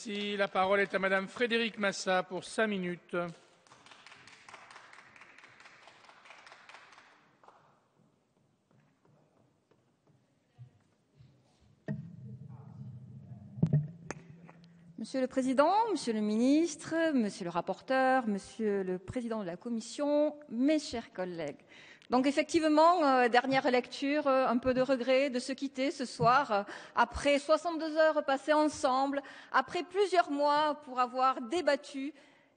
Merci. La parole est à Madame Frédérique Massa pour 5 minutes. Monsieur le Président, Monsieur le Ministre, Monsieur le rapporteur, Monsieur le Président de la Commission, mes chers collègues. Donc effectivement, dernière lecture, un peu de regret de se quitter ce soir, après 62 heures passées ensemble, après plusieurs mois pour avoir débattu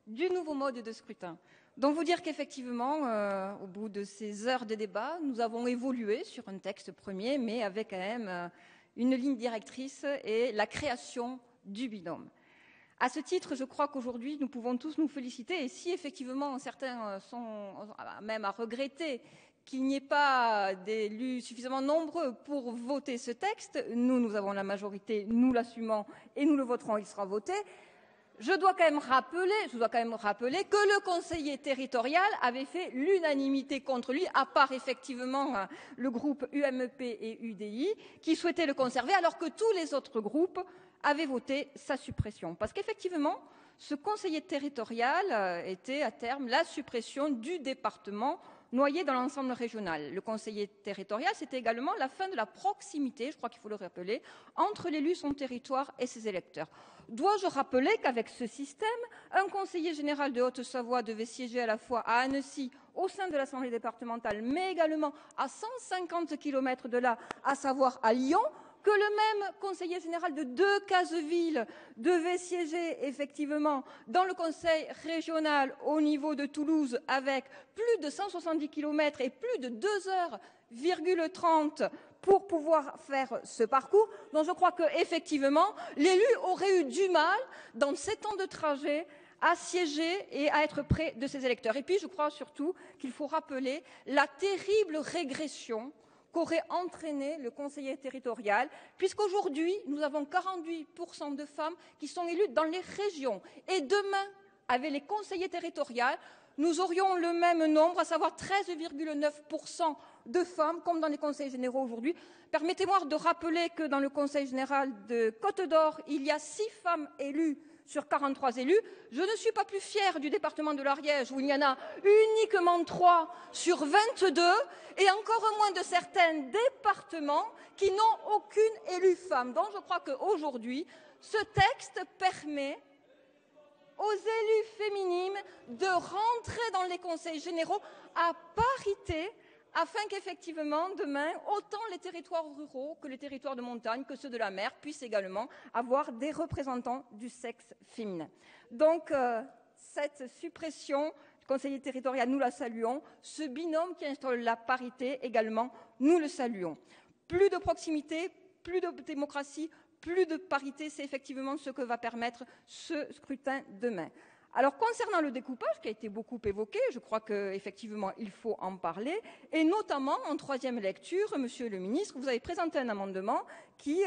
du nouveau mode de scrutin. Donc vous dire qu'effectivement, au bout de ces heures de débat, nous avons évolué sur un texte premier, mais avec quand même une ligne directrice et la création du binôme. À ce titre, je crois qu'aujourd'hui, nous pouvons tous nous féliciter. Et si effectivement certains sont même à regretter qu'il n'y ait pas d'élus suffisamment nombreux pour voter ce texte, nous avons la majorité, nous l'assumons et nous le voterons, il sera voté. Je dois quand même rappeler que le conseiller territorial avait fait l'unanimité contre lui, à part effectivement le groupe UMP et UDI, qui souhaitaient le conserver, alors que tous les autres groupes avaient voté sa suppression. Parce qu'effectivement, ce conseiller territorial était à terme la suppression du département noyé dans l'ensemble régional. Le conseiller territorial, c'était également la fin de la proximité, je crois qu'il faut le rappeler, entre l'élu, son territoire et ses électeurs. Dois-je rappeler qu'avec ce système, un conseiller général de Haute-Savoie devait siéger à la fois à Annecy, au sein de l'Assemblée départementale, mais également à 150 km de là, à savoir à Lyon, que le même conseiller général de Decazeville devait siéger effectivement dans le conseil régional au niveau de Toulouse avec plus de 170 km et plus de 2h30 pour pouvoir faire ce parcours. Donc je crois qu'effectivement, l'élu aurait eu du mal, dans 7 ans de trajet, à siéger et à être près de ses électeurs. Et puis je crois surtout qu'il faut rappeler la terrible régression qu'aurait entraîné le conseiller territorial, puisqu'aujourd'hui, nous avons 48% de femmes qui sont élues dans les régions. Et demain, avec les conseillers territoriaux, nous aurions le même nombre, à savoir 13,9% de femmes, comme dans les conseils généraux aujourd'hui. Permettez-moi de rappeler que dans le conseil général de Côte-d'Or, il y a 6 femmes élues sur 43 élus. Je ne suis pas plus fière du département de l'Ariège où il y en a uniquement 3 sur 22 et encore moins de certains départements qui n'ont aucune élue femme. Donc je crois qu'aujourd'hui, ce texte permet aux élus féminines de rentrer dans les conseils généraux à parité afin qu'effectivement, demain, autant les territoires ruraux que les territoires de montagne, que ceux de la mer, puissent également avoir des représentants du sexe féminin. Donc, cette suppression du conseiller territorial, nous la saluons. Ce binôme qui instaure la parité également, nous le saluons. Plus de proximité, plus de démocratie, plus de parité, c'est effectivement ce que va permettre ce scrutin demain. Alors, concernant le découpage, qui a été beaucoup évoqué, je crois qu'effectivement, il faut en parler, et notamment, en troisième lecture, Monsieur le Ministre, vous avez présenté un amendement qui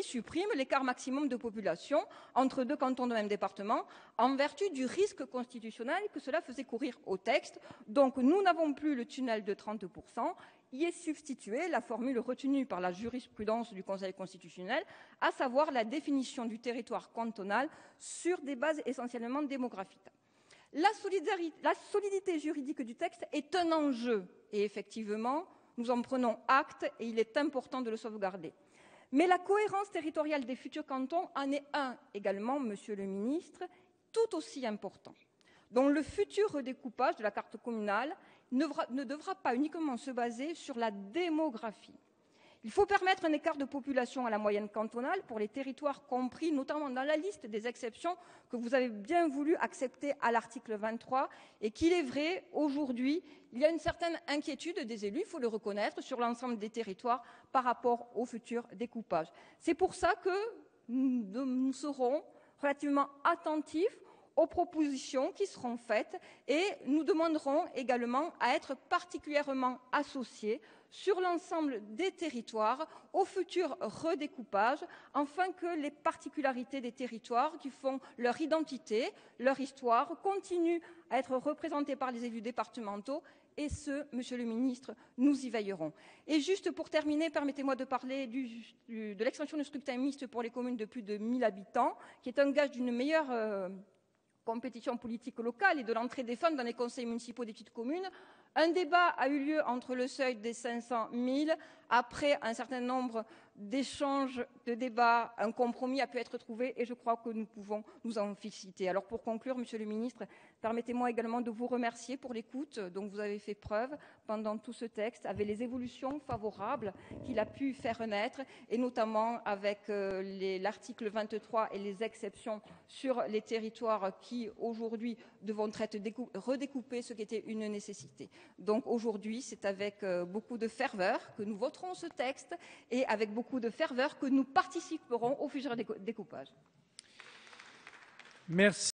supprime l'écart maximum de population entre 2 cantons de même département, en vertu du risque constitutionnel que cela faisait courir au texte. Donc, nous n'avons plus le tunnel de 30%, y est substituée la formule retenue par la jurisprudence du Conseil constitutionnel, à savoir la définition du territoire cantonal sur des bases essentiellement démographiques. La solidité juridique du texte est un enjeu et effectivement, nous en prenons acte et il est important de le sauvegarder. Mais la cohérence territoriale des futurs cantons en est un également, Monsieur le Ministre, tout aussi important, dont le futur redécoupage de la carte communale ne devra pas uniquement se baser sur la démographie. Il faut permettre un écart de population à la moyenne cantonale pour les territoires compris notamment dans la liste des exceptions que vous avez bien voulu accepter à l'article 23 et qu'il est vrai, aujourd'hui, il y a une certaine inquiétude des élus, il faut le reconnaître, sur l'ensemble des territoires par rapport au futur découpage. C'est pour ça que nous serons relativement attentifs aux propositions qui seront faites et nous demanderons également à être particulièrement associés sur l'ensemble des territoires au futur redécoupage, afin que les particularités des territoires qui font leur identité, leur histoire, continuent à être représentées par les élus départementaux Et ce, Monsieur le Ministre, nous y veillerons. Et juste pour terminer, permettez-moi de parler de l'extension du scrutin mixte pour les communes de plus de 1000 habitants, qui est un gage d'une meilleure compétition politique locale et de l'entrée des femmes dans les conseils municipaux des petites communes. Un débat a eu lieu entre le seuil des 500 000. Après un certain nombre d'échanges, de débats, un compromis a pu être trouvé et je crois que nous pouvons nous en féliciter. Alors pour conclure, Monsieur le Ministre, permettez-moi également de vous remercier pour l'écoute dont vous avez fait preuve pendant tout ce texte, avec les évolutions favorables qu'il a pu faire naître, et notamment avec l'article 23 et les exceptions sur les territoires qui aujourd'hui devront être redécoupés, ce qui était une nécessité. Donc aujourd'hui, c'est avec beaucoup de ferveur que nous voterons ce texte et avec beaucoup de ferveur que nous participerons au futur découpage. Merci.